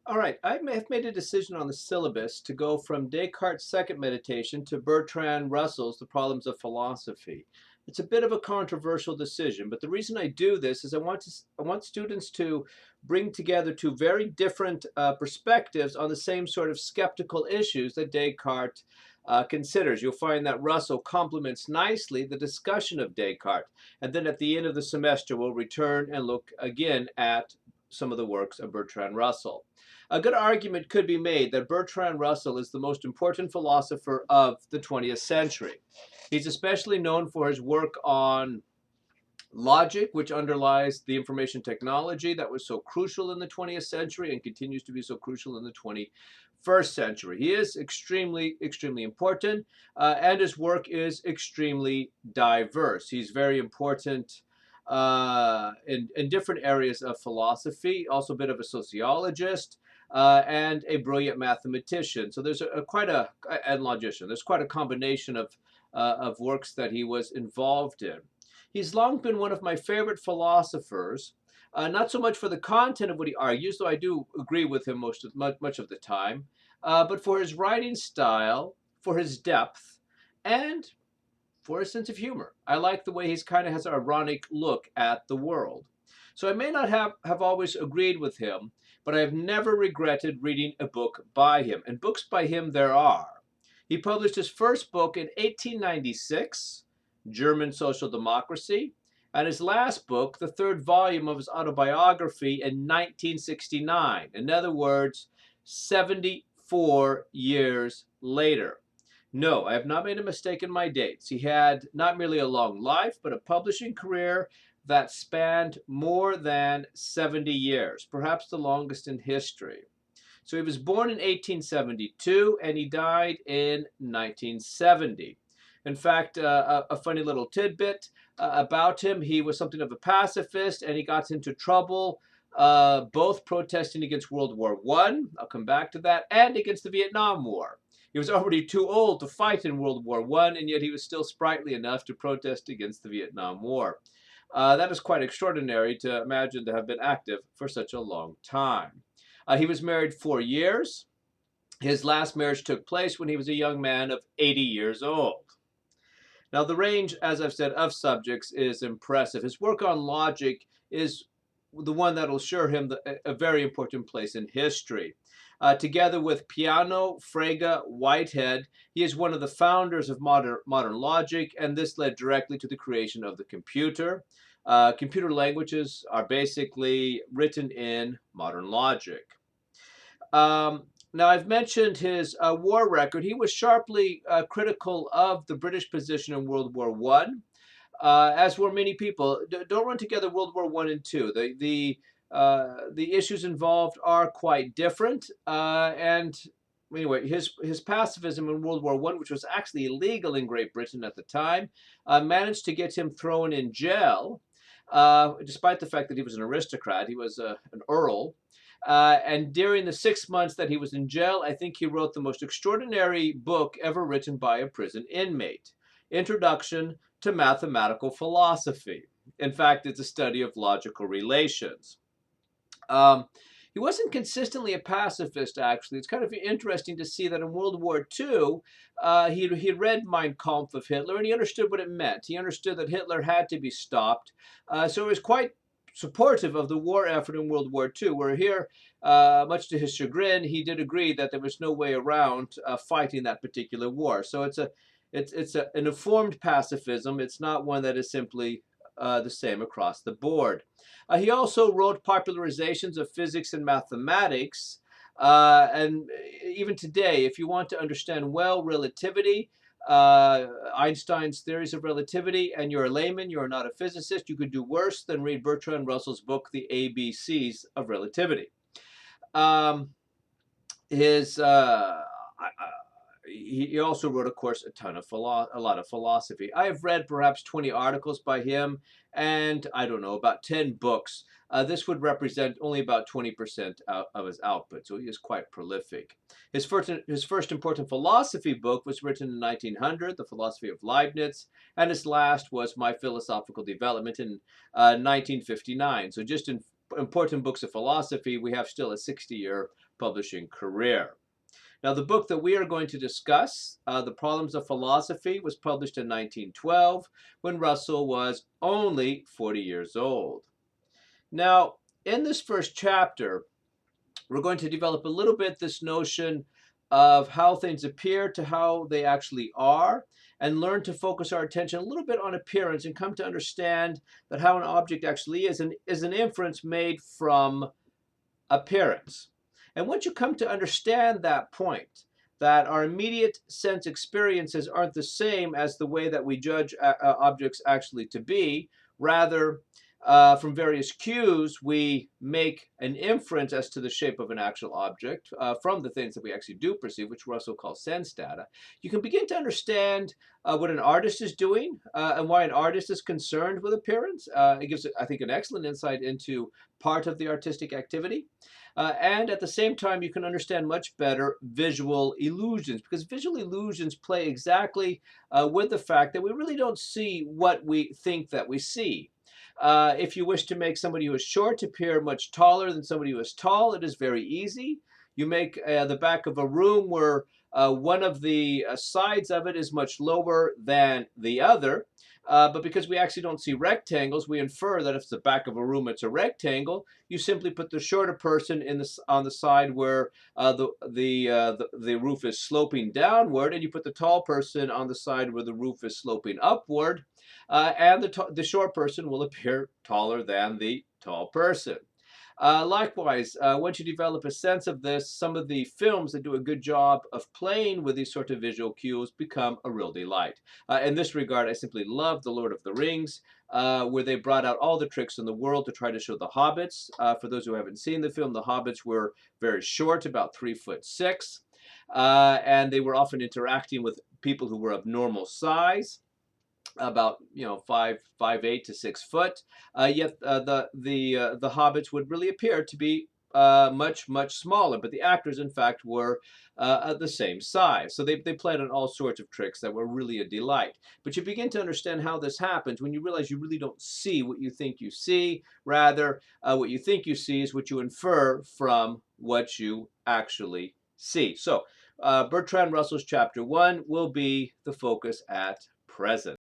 All right, have made a decision on the syllabus to go from Descartes' second meditation to Bertrand Russell's The Problems of Philosophy. It's a bit of a controversial decision, but the reason I do this is I want students to bring together two very different perspectives on the same sort of skeptical issues that Descartes considers. You'll find that Russell complements nicely the discussion of Descartes, and then at the end of the semester, we'll return and look again at some of the works of Bertrand Russell. A good argument could be made that Bertrand Russell is the most important philosopher of the 20th century. He's especially known for his work on logic, which underlies the information technology that was so crucial in the 20th century and continues to be so crucial in the 21st century. He is extremely important, and his work is extremely diverse. He's very important in different areas of philosophy, also a bit of a sociologist, and a brilliant mathematician. So there's quite a and logician. There's quite a combination of works that he was involved in. He's long been one of my favorite philosophers, not so much for the content of what he argues, though I do agree with him much of the time, but for his writing style, for his depth, and for his sense of humor. I like the way he's kind of has an ironic look at the world. So I may not have always agreed with him, but I have never regretted reading a book by him. And books by him there are. He published his first book in 1896, German Social Democracy, and his last book, the third volume of his autobiography, in 1969. In other words, 74 years later. No, I have not made a mistake in my dates. He had not merely a long life, but a publishing career that spanned more than 70 years, perhaps the longest in history. So he was born in 1872 and he died in 1970. In fact, a funny little tidbit about him, he was something of a pacifist and he got into trouble both protesting against World War I, I'll come back to that, and against the Vietnam War. He was already too old to fight in World War I, and yet he was still sprightly enough to protest against the Vietnam War. That is quite extraordinary to imagine to have been active for such a long time. He was married 4 years. His last marriage took place when he was a young man of 80 years old. Now, the range, as I've said, of subjects is impressive. His work on logic is the one that will assure him a very important place in history. Together with Peano, Frege, Whitehead, he is one of the founders of modern logic, and this led directly to the creation of the computer. Computer languages are basically written in modern logic. Now, I've mentioned his war record. He was sharply critical of the British position in World War I, as were many people. Don't run together World War I and II. The issues involved are quite different. And anyway, his pacifism in World War I, which was actually illegal in Great Britain at the time, managed to get him thrown in jail, despite the fact that he was an aristocrat. He was an earl. And during the 6 months that he was in jail, I think he wrote the most extraordinary book ever written by a prison inmate, Introduction to Mathematical Philosophy. In fact, it's a study of logical relations. He wasn't consistently a pacifist, actually. It's kind of interesting to see that in World War II, he read Mein Kampf of Hitler and he understood what it meant. He understood that Hitler had to be stopped. So he was quite supportive of the war effort in World War II, where here, much to his chagrin, he did agree that there was no way around fighting that particular war. So it's an informed pacifism. It's not one that is simply the same across the board. He also wrote popularizations of physics and mathematics. And even today, if you want to understand well relativity, Einstein's theories of relativity, and you're a layman, you're not a physicist, you could do worse than read Bertrand Russell's book, The ABCs of Relativity. Um, his he also wrote, of course, a lot of philosophy. I have read perhaps 20 articles by him, and I don't know, about 10 books. This would represent only about 20% of his output, so he is quite prolific. His first important philosophy book was written in 1900, The Philosophy of Leibniz, and his last was My Philosophical Development in 1959. So just in important books of philosophy, we have still a 60-year publishing career. Now, the book that we are going to discuss, The Problems of Philosophy, was published in 1912 when Russell was only 40 years old. Now, in this first chapter, we're going to develop a little bit this notion of how things appear to how they actually are, and learn to focus our attention a little bit on appearance and come to understand that how an object actually is an inference made from appearance. And once you come to understand that point, that our immediate sense experiences aren't the same as the way that we judge objects actually to be, rather, from various cues, we make an inference as to the shape of an actual object from the things that we actually do perceive, which Russell calls sense data. You can begin to understand what an artist is doing and why an artist is concerned with appearance. It gives, I think, an excellent insight into part of the artistic activity. And at the same time, you can understand much better visual illusions, because visual illusions play exactly with the fact that we really don't see what we think that we see. If you wish to make somebody who is short appear much taller than somebody who is tall, it is very easy. You make the back of a room where one of the sides of it is much lower than the other. But because we actually don't see rectangles, we infer that if it's the back of a room, it's a rectangle. You simply put the shorter person on the side where the roof is sloping downward, and you put the tall person on the side where the roof is sloping upward, and the short person will appear taller than the tall person. Likewise, once you develop a sense of this, some of the films that do a good job of playing with these sort of visual cues become a real delight. In this regard, I simply love The Lord of the Rings, where they brought out all the tricks in the world to try to show the hobbits. For those who haven't seen the film, the hobbits were very short, about 3'6", and they were often interacting with people who were of normal size, about 5'8" to 6 foot. Yet the hobbits would really appear to be much smaller, but the actors in fact were the same size. So they played on all sorts of tricks that were really a delight. But you begin to understand how this happens when you realize you really don't see what you think you see. Rather, what you think you see is what you infer from what you actually see. So Bertrand Russell's chapter 1 will be the focus at present.